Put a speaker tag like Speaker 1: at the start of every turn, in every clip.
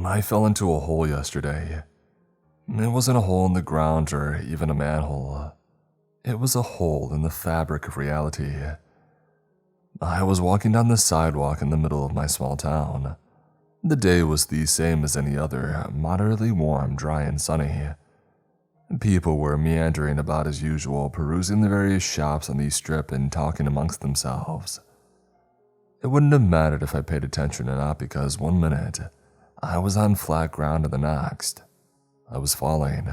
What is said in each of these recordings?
Speaker 1: I fell into a hole yesterday. It wasn't a hole in the ground or even a manhole. It was a hole in the fabric of reality. I was walking down the sidewalk in the middle of my small town. The day was the same as any other, moderately warm, dry, and sunny. People were meandering about as usual, perusing the various shops on the strip and talking amongst themselves. It wouldn't have mattered if I paid attention or not, because one minute, I was on flat ground and the next, I was falling.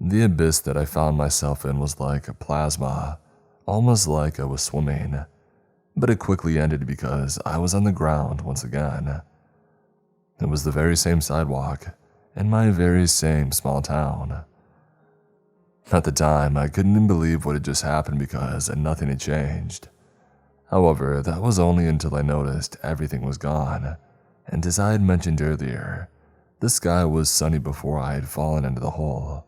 Speaker 1: The abyss that I found myself in was like a plasma, almost like I was swimming, but it quickly ended because I was on the ground once again. It was the very same sidewalk, in my very same small town. At the time, I couldn't even believe what had just happened because nothing had changed. However, that was only until I noticed everything was gone, and as I had mentioned earlier, the sky was sunny before I had fallen into the hole.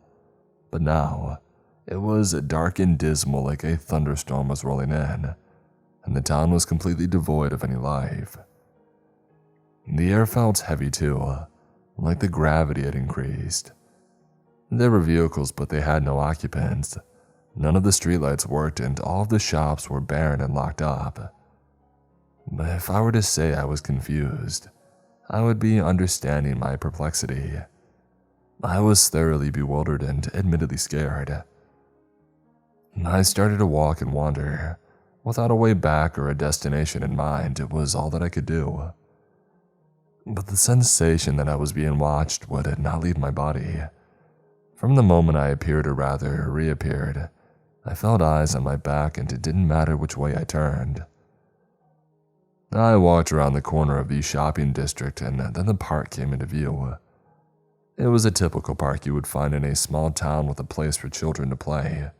Speaker 1: But now, it was dark and dismal like a thunderstorm was rolling in, and the town was completely devoid of any life. The air felt heavy too, like the gravity had increased. There were vehicles, but they had no occupants. None of the streetlights worked, and all of the shops were barren and locked up. But if I were to say I was confused, I would be understanding my perplexity. I was thoroughly bewildered and admittedly scared. I started to walk and wander. Without a way back or a destination in mind, it was all that I could do. But the sensation that I was being watched would not leave my body. From the moment I appeared, or rather reappeared, I felt eyes on my back, and it didn't matter which way I turned. I walked around the corner of the shopping district, and then the park came into view. It was a typical park you would find in a small town, with a place for children to play,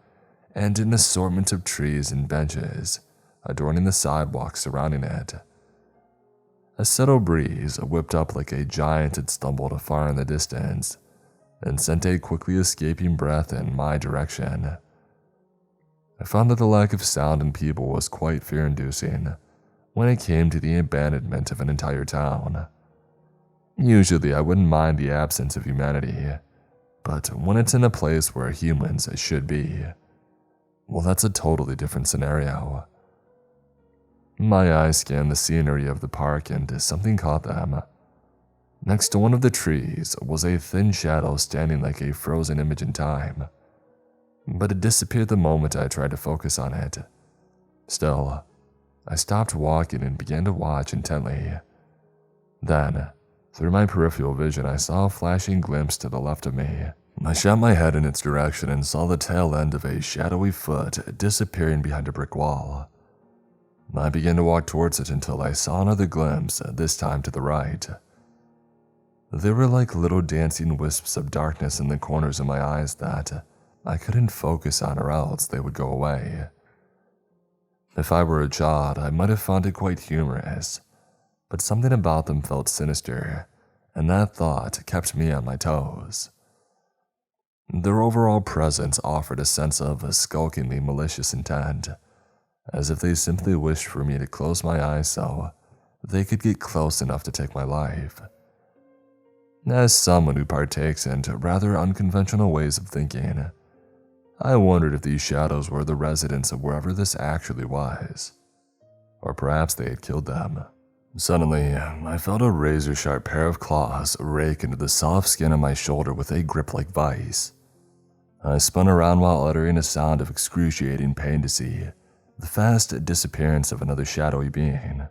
Speaker 1: and an assortment of trees and benches adorning the sidewalks surrounding it. A subtle breeze whipped up like a giant had stumbled afar in the distance and sent a quickly escaping breath in my direction. I found that the lack of sound and people was quite fear-inducing when it came to the abandonment of an entire town. Usually I wouldn't mind the absence of humanity, but when it's in a place where humans should be, well, that's a totally different scenario. My eyes scanned the scenery of the park, and something caught them. Next to one of the trees was a thin shadow standing like a frozen image in time, but it disappeared the moment I tried to focus on it. Still, I stopped walking and began to watch intently. Then, through my peripheral vision, I saw a flashing glimpse to the left of me. I shot my head in its direction and saw the tail end of a shadowy foot disappearing behind a brick wall. I began to walk towards it until I saw another glimpse, this time to the right. There were like little dancing wisps of darkness in the corners of my eyes that I couldn't focus on, or else they would go away. If I were a child, I might have found it quite humorous, but something about them felt sinister, and that thought kept me on my toes. Their overall presence offered a sense of skulkingly malicious intent, as if they simply wished for me to close my eyes so they could get close enough to take my life. As someone who partakes in rather unconventional ways of thinking, I wondered if these shadows were the residents of wherever this actually was, or perhaps they had killed them. Suddenly, I felt a razor-sharp pair of claws rake into the soft skin on my shoulder with a grip like vice. I spun around while uttering a sound of excruciating pain to see the fast disappearance of another shadowy being.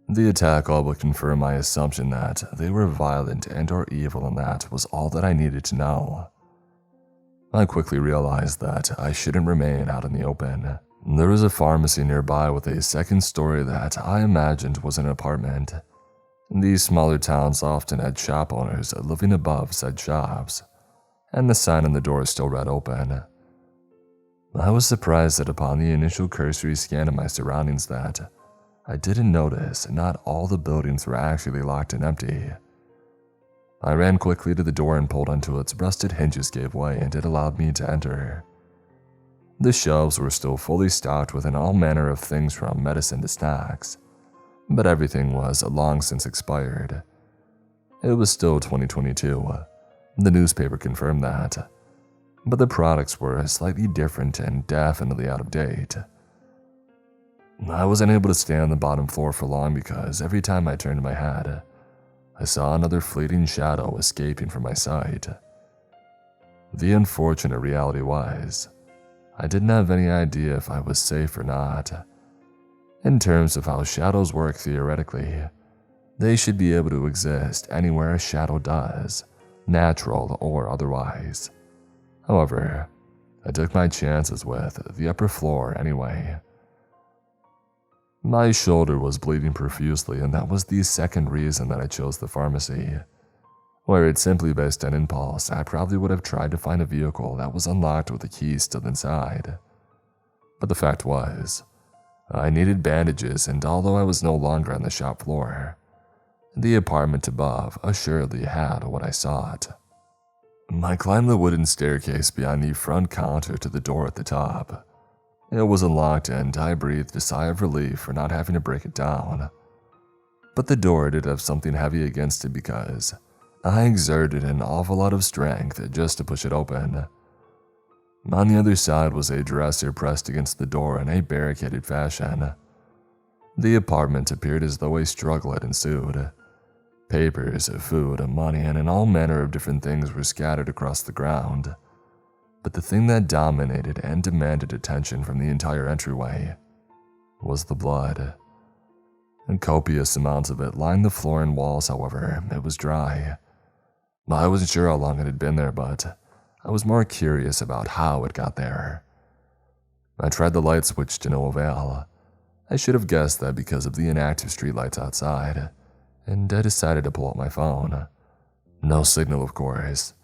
Speaker 1: The attack all but confirmed my assumption that they were violent and or evil, and that was all that I needed to know. I quickly realized that I shouldn't remain out in the open. There was a pharmacy nearby with a second story that I imagined was an apartment. These smaller towns often had shop owners living above said shops, and the sign on the door still read open. I was surprised that upon the initial cursory scan of my surroundings that I didn't notice not all the buildings were actually locked and empty. I ran quickly to the door and pulled until its rusted hinges gave way, and it allowed me to enter. The shelves were still fully stocked with all manner of things from medicine to snacks, but everything was long since expired, It was still 2022. The newspaper confirmed that. But the products were slightly different and definitely out of date. I wasn't able to stay on the bottom floor for long because every time I turned my head, I saw another fleeting shadow escaping from my sight. The unfortunate reality was, I didn't have any idea if I was safe or not. In terms of how shadows work theoretically, they should be able to exist anywhere a shadow does, natural or otherwise. However, I took my chances with the upper floor anyway. My shoulder was bleeding profusely, and that was the second reason that I chose the pharmacy. Were it simply based on impulse, I probably would have tried to find a vehicle that was unlocked with the keys still inside. But the fact was, I needed bandages, and although I was no longer on the shop floor, the apartment above assuredly had what I sought. I climbed the wooden staircase behind the front counter to the door at the top. It was unlocked, and I breathed a sigh of relief for not having to break it down. But the door did have something heavy against it because I exerted an awful lot of strength just to push it open. On the other side was a dresser pressed against the door in a barricaded fashion. The apartment appeared as though a struggle had ensued. Papers, food, money, and all manner of different things were scattered across the ground. But the thing that dominated and demanded attention from the entire entryway was the blood. And copious amounts of it lined the floor and walls. However, it was dry. I wasn't sure how long it had been there, but I was more curious about how it got there. I tried the light switch to no avail. I should have guessed that because of the inactive streetlights outside, and I decided to pull out my phone. No signal, of course,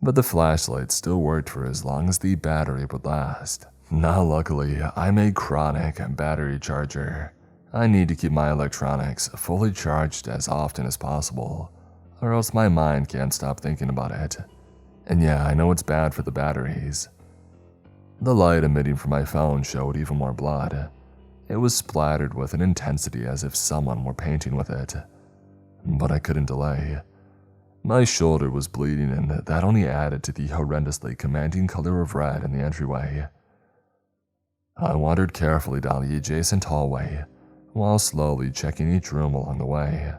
Speaker 1: but the flashlight still worked for as long as the battery would last. Now, luckily, I'm a chronic battery charger. I need to keep my electronics fully charged as often as possible, or else my mind can't stop thinking about it. And yeah, I know it's bad for the batteries. The light emitting from my phone showed even more blood. It was splattered with an intensity as if someone were painting with it. But I couldn't delay. My shoulder was bleeding, and that only added to the horrendously commanding color of red in the entryway. I wandered carefully down the adjacent hallway, while slowly checking each room along the way.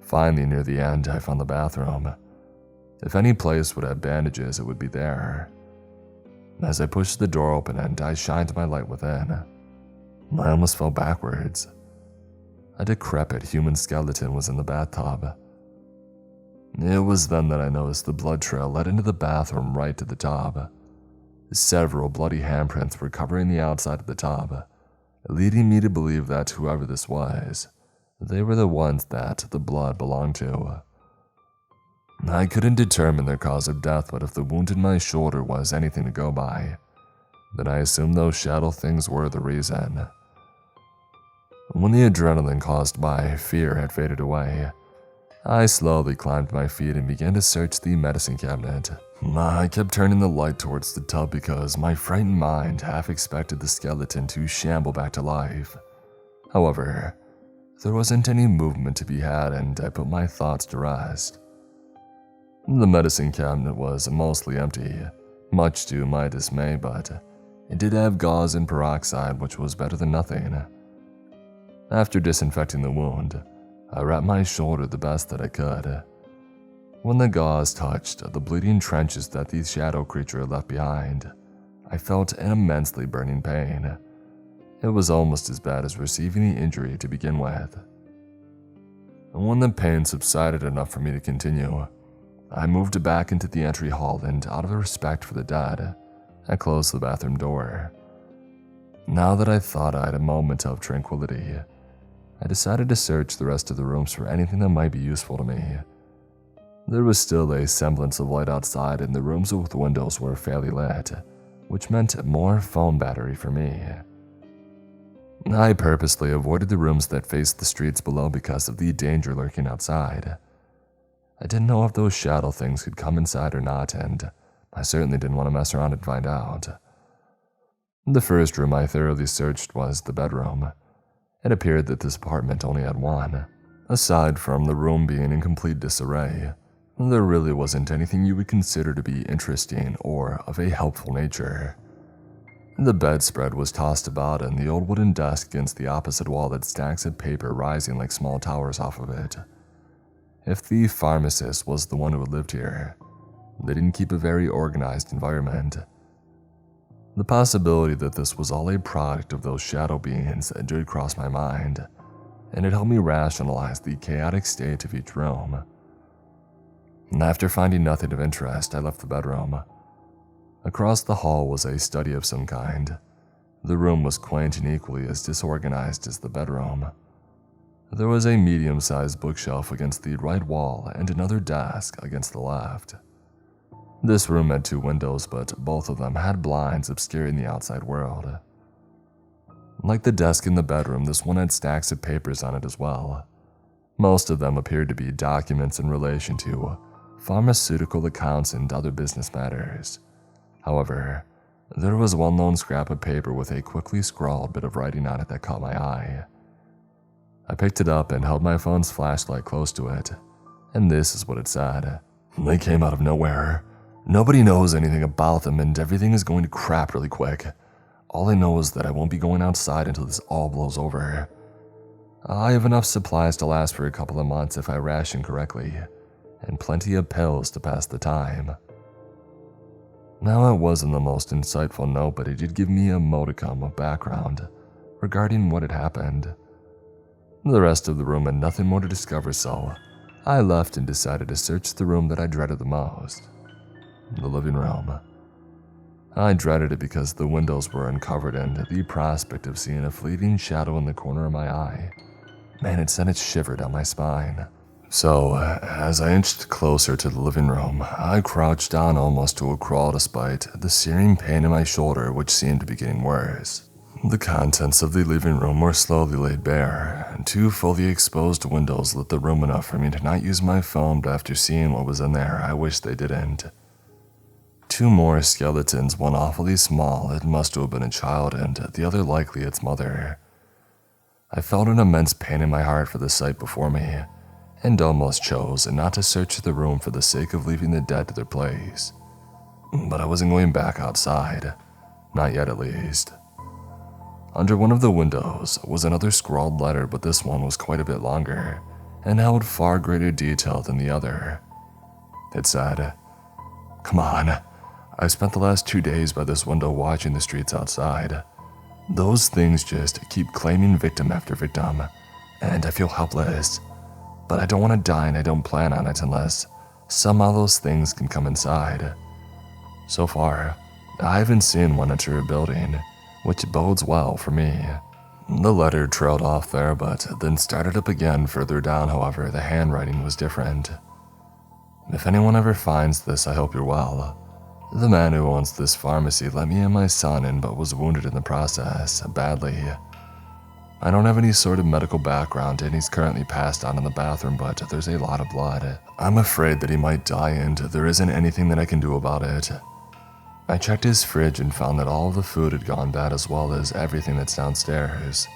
Speaker 1: Finally, near the end, I found the bathroom. If any place would have bandages, it would be there. As I pushed the door open and I shined my light within, I almost fell backwards. A decrepit human skeleton was in the bathtub. It was then that I noticed the blood trail led into the bathroom right to the tub. Several bloody handprints were covering the outside of the tub, leading me to believe that whoever this was, they were the ones that the blood belonged to. I couldn't determine their cause of death, but if the wound in my shoulder was anything to go by, then I assumed those shadow things were the reason. When the adrenaline caused by fear had faded away, I slowly climbed to my feet and began to search the medicine cabinet. I kept turning the light towards the tub because my frightened mind half expected the skeleton to shamble back to life. However, there wasn't any movement to be had, and I put my thoughts to rest. The medicine cabinet was mostly empty, much to my dismay, but it did have gauze and peroxide, which was better than nothing. After disinfecting the wound, I wrapped my shoulder the best that I could. When the gauze touched the bleeding trenches that the shadow creature had left behind, I felt an immensely burning pain. It was almost as bad as receiving the injury to begin with. When the pain subsided enough for me to continue, I moved back into the entry hall, and out of respect for the dead, I closed the bathroom door. Now that I thought I had a moment of tranquility, I decided to search the rest of the rooms for anything that might be useful to me. There was still a semblance of light outside, and the rooms with windows were fairly lit, which meant more phone battery for me. I purposely avoided the rooms that faced the streets below because of the danger lurking outside. I didn't know if those shadow things could come inside or not, and I certainly didn't want to mess around and find out. The first room I thoroughly searched was the bedroom. It appeared that this apartment only had one, Aside from the room being in complete disarray, there really wasn't anything you would consider to be interesting or of a helpful nature. The bedspread was tossed about and the old wooden desk against the opposite wall had stacks of paper rising like small towers off of it. If the pharmacist was the one who had lived here, they didn't keep a very organized environment. The possibility that this was all a product of those shadow beings did cross my mind, and it helped me rationalize the chaotic state of each room. And after finding nothing of interest, I left the bedroom. Across the hall was a study of some kind. The room was quaint and equally as disorganized as the bedroom. There was a medium-sized bookshelf against the right wall and another desk against the left. This room had 2 windows, but both of them had blinds obscuring the outside world. Like the desk in the bedroom, this one had stacks of papers on it as well. Most of them appeared to be documents in relation to pharmaceutical accounts and other business matters. However, there was one lone scrap of paper with a quickly scrawled bit of writing on it that caught my eye. I picked it up and held my phone's flashlight close to it, and this is what it said. They came out of nowhere. Nobody knows anything about them and everything is going to crap really quick. All I know is that I won't be going outside until this all blows over. I have enough supplies to last for a couple of months if I ration correctly, and plenty of pills to pass the time. Now, it wasn't the most insightful note, but it did give me a modicum of background regarding what had happened. The rest of the room had nothing more to discover, so I left and decided to search the room that I dreaded the most, the living room. I dreaded it because the windows were uncovered and the prospect of seeing a fleeting shadow in the corner of my eye, man, it sent a shiver down my spine. So, as I inched closer to the living room, I crouched down almost to a crawl despite the searing pain in my shoulder which seemed to be getting worse. The contents of the living room were slowly laid bare, and 2 fully exposed windows lit the room enough for me to not use my phone, but after seeing what was in there, I wish they didn't. 2 more skeletons, one awfully small, it must have been a child, and the other likely its mother. I felt an immense pain in my heart for the sight before me, and almost chose not to search the room for the sake of leaving the dead to their place. But I wasn't going back outside, not yet at least. Under one of the windows was another scrawled letter, but this one was quite a bit longer, and held far greater detail than the other. It said, "Come on, I've spent the last 2 days by this window watching the streets outside. Those things just keep claiming victim after victim, and I feel helpless. But I don't want to die and I don't plan on it unless somehow those things can come inside. So far, I haven't seen one enter a building, which bodes well for me." The letter trailed off there, but then started up again further down. However, the handwriting was different. "If anyone ever finds this, I hope you're well. The man who owns this pharmacy let me and my son in but was wounded in the process, badly. I don't have any sort of medical background and he's currently passed out in the bathroom, but there's a lot of blood. I'm afraid that he might die and there isn't anything that I can do about it. I checked his fridge and found that all of the food had gone bad as well as everything that's downstairs.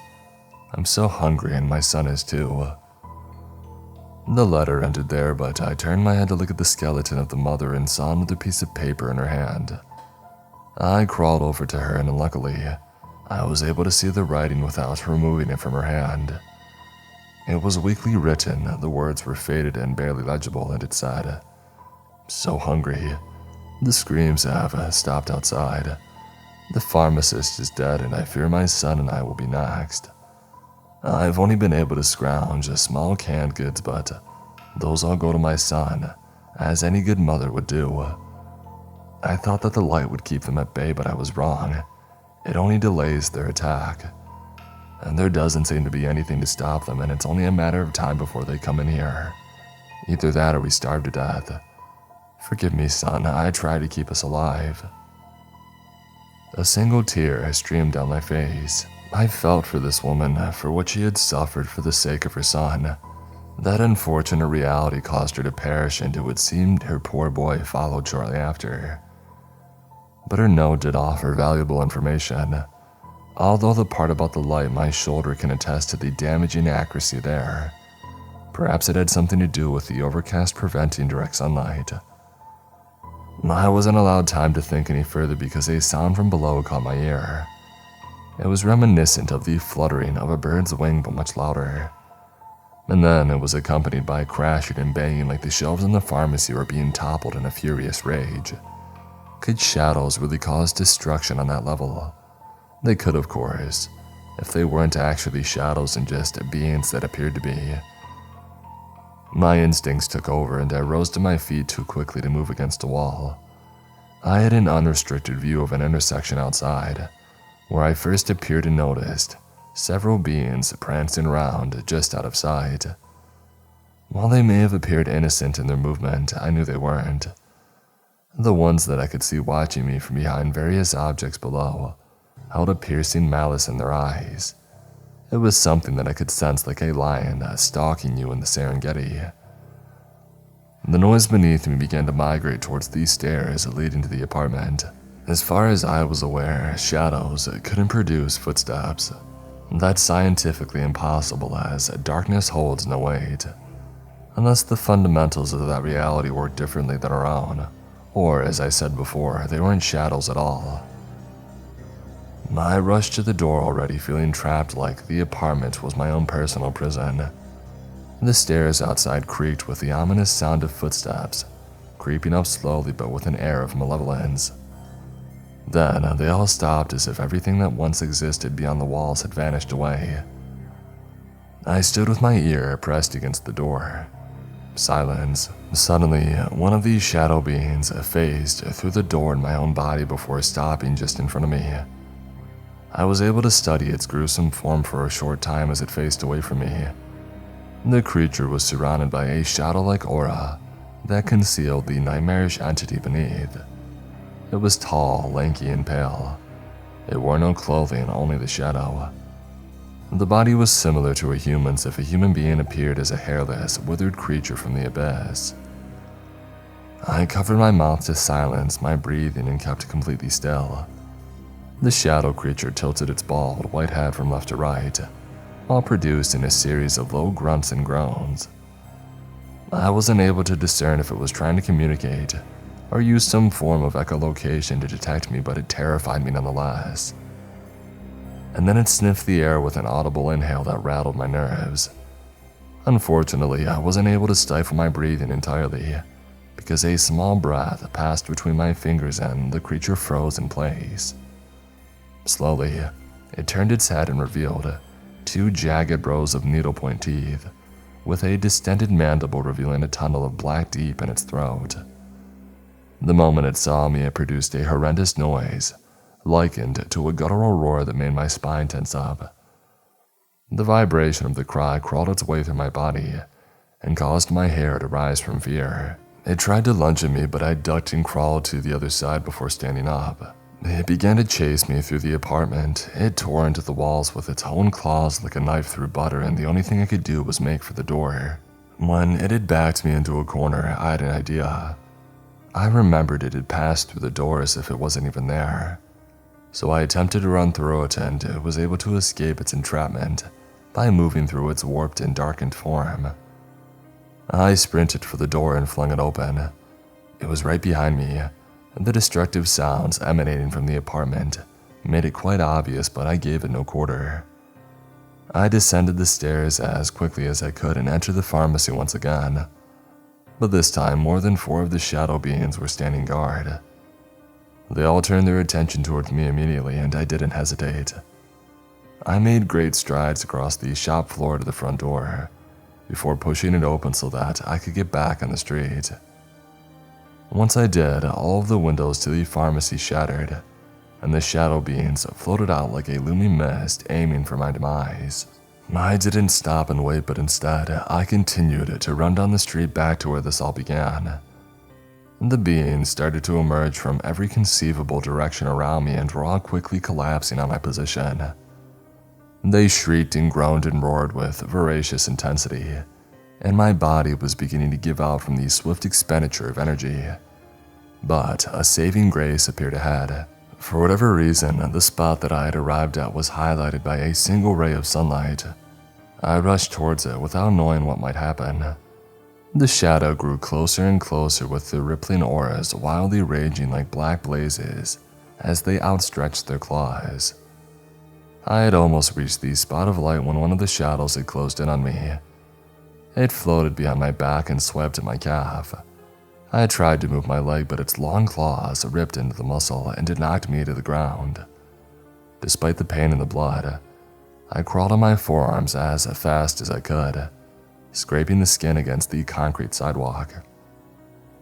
Speaker 1: I'm so hungry and my son is too." The letter ended there, but I turned my head to look at the skeleton of the mother and saw another piece of paper in her hand. I crawled over to her and luckily, I was able to see the writing without removing it from her hand. It was weakly written, the words were faded and barely legible, and it said, "So hungry. The screams have stopped outside. The pharmacist is dead and I fear my son and I will be next. I've only been able to scrounge small canned goods, but those all go to my son, as any good mother would do. I thought that the light would keep them at bay, but I was wrong. It only delays their attack. And there doesn't seem to be anything to stop them, and it's only a matter of time before they come in here. Either that or we starve to death. Forgive me, son, I try to keep us alive." A single tear streamed down my face. I felt for this woman, for what she had suffered for the sake of her son. That unfortunate reality caused her to perish, and it would seem her poor boy followed shortly after. But her note did offer valuable information. Although the part about the light, my shoulder can attest to the damaging accuracy there. Perhaps it had something to do with the overcast preventing direct sunlight. I wasn't allowed time to think any further because a sound from below caught my ear. It was reminiscent of the fluttering of a bird's wing, but much louder. And then it was accompanied by crashing and banging like the shelves in the pharmacy were being toppled in a furious rage. Could shadows really cause destruction on that level? They could, of course, if they weren't actually shadows and just beings that appeared to be. My instincts took over and I rose to my feet too quickly to move against a wall. I had an unrestricted view of an intersection outside, where I first appeared and noticed several beings prancing around just out of sight. While they may have appeared innocent in their movement, I knew they weren't. The ones that I could see watching me from behind various objects below held a piercing malice in their eyes. It was something that I could sense, like a lion stalking you in the Serengeti. The noise beneath me began to migrate towards these stairs leading to the apartment. As far as I was aware, shadows couldn't produce footsteps. That's scientifically impossible, as darkness holds no weight, unless the fundamentals of that reality work differently than our own, or as I said before, they weren't shadows at all. I rushed to the door already feeling trapped, like the apartment was my own personal prison. The stairs outside creaked with the ominous sound of footsteps, creeping up slowly but with an air of malevolence. Then they all stopped as if everything that once existed beyond the walls had vanished away. I stood with my ear pressed against the door. Silence. Suddenly, one of these shadow beings phased through the door in my own body before stopping just in front of me. I was able to study its gruesome form for a short time as it faced away from me. The creature was surrounded by a shadow-like aura that concealed the nightmarish entity beneath. It was tall, lanky, and pale. It wore no clothing, only the shadow. The body was similar to a human's if a human being appeared as a hairless, withered creature from the abyss. I covered my mouth to silence my breathing and kept completely still. The shadow creature tilted its bald, white head from left to right, while producing a series of low grunts and groans. I wasn't able to discern if it was trying to communicate or use some form of echolocation to detect me, but it terrified me nonetheless. And then it sniffed the air with an audible inhale that rattled my nerves. Unfortunately, I wasn't able to stifle my breathing entirely, because a small breath passed between my fingers and the creature froze in place. Slowly, it turned its head and revealed two jagged rows of needlepoint teeth, with a distended mandible revealing a tunnel of black deep in its throat. The moment it saw me, it produced a horrendous noise, likened to a guttural roar that made my spine tense up. The vibration of the cry crawled its way through my body and caused my hair to rise from fear. It tried to lunge at me, but I ducked and crawled to the other side before standing up. It began to chase me through the apartment. It tore into the walls with its own claws like a knife through butter, and the only thing I could do was make for the door. When it had backed me into a corner, I had an idea. I remembered it had passed through the door as if it wasn't even there. So I attempted to run through it and was able to escape its entrapment by moving through its warped and darkened form. I sprinted for the door and flung it open. It was right behind me, and the destructive sounds emanating from the apartment made it quite obvious, but I gave it no quarter. I descended the stairs as quickly as I could and entered the pharmacy once again. But this time, more than 4 of the shadow beings were standing guard. They all turned their attention towards me immediately, and I didn't hesitate. I made great strides across the shop floor to the front door, before pushing it open so that I could get back on the street. Once I did, all of the windows to the pharmacy shattered, and the shadow beings floated out like a looming mist aiming for my demise. I didn't stop and wait, but instead, I continued to run down the street back to where this all began. The beings started to emerge from every conceivable direction around me and were all quickly collapsing on my position. They shrieked and groaned and roared with voracious intensity, and my body was beginning to give out from the swift expenditure of energy. But a saving grace appeared ahead. For whatever reason, the spot that I had arrived at was highlighted by a single ray of sunlight. I rushed towards it without knowing what might happen. The shadow grew closer and closer with the rippling auras wildly raging like black blazes as they outstretched their claws. I had almost reached the spot of light when one of the shadows had closed in on me. It floated behind my back and swept at my calf. I tried to move my leg, but its long claws ripped into the muscle and it knocked me to the ground. Despite the pain and the blood, I crawled on my forearms as fast as I could, scraping the skin against the concrete sidewalk.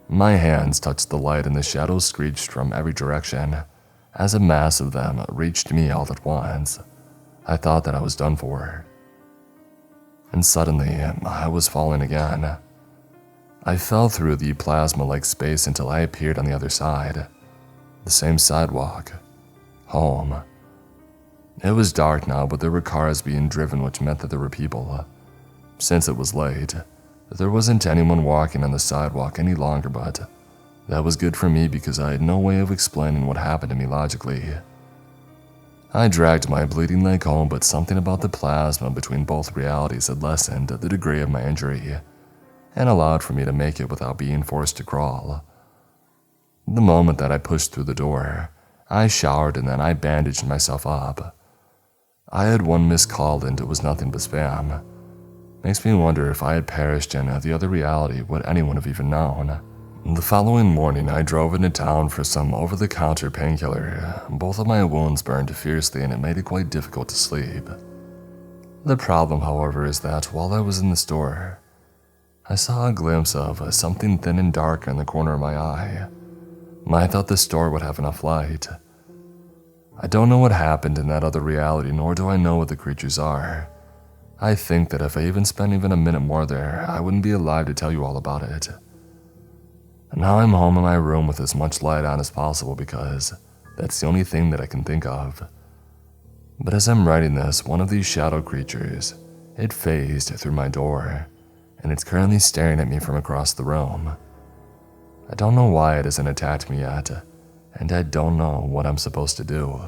Speaker 1: My hands touched the light and the shadows screeched from every direction as a mass of them reached me all at once. I thought that I was done for. And suddenly, I was falling again. I fell through the plasma-like space until I appeared on the other side. The same sidewalk. Home. It was dark now, but there were cars being driven, which meant that there were people. Since it was late, there wasn't anyone walking on the sidewalk any longer, but that was good for me because I had no way of explaining what happened to me logically. I dragged my bleeding leg home, but something about the plasma between both realities had lessened the degree of my injury and allowed for me to make it without being forced to crawl. The moment that I pushed through the door, I showered and then I bandaged myself up. I had one missed call and it was nothing but spam. Makes me wonder if I had perished in the other reality, would anyone have even known? The following morning, I drove into town for some over-the-counter painkiller. Both of my wounds burned fiercely and it made it quite difficult to sleep. The problem, however, is that while I was in the store, I saw a glimpse of something thin and dark in the corner of my eye. I thought the store would have enough light. I don't know what happened in that other reality, nor do I know what the creatures are. I think that if I even spent even a minute more there, I wouldn't be alive to tell you all about it. And now I'm home in my room with as much light on as possible because that's the only thing that I can think of. But as I'm writing this, one of these shadow creatures, it phased through my door, and it's currently staring at me from across the room. I don't know why it hasn't attacked me yet, and I don't know what I'm supposed to do.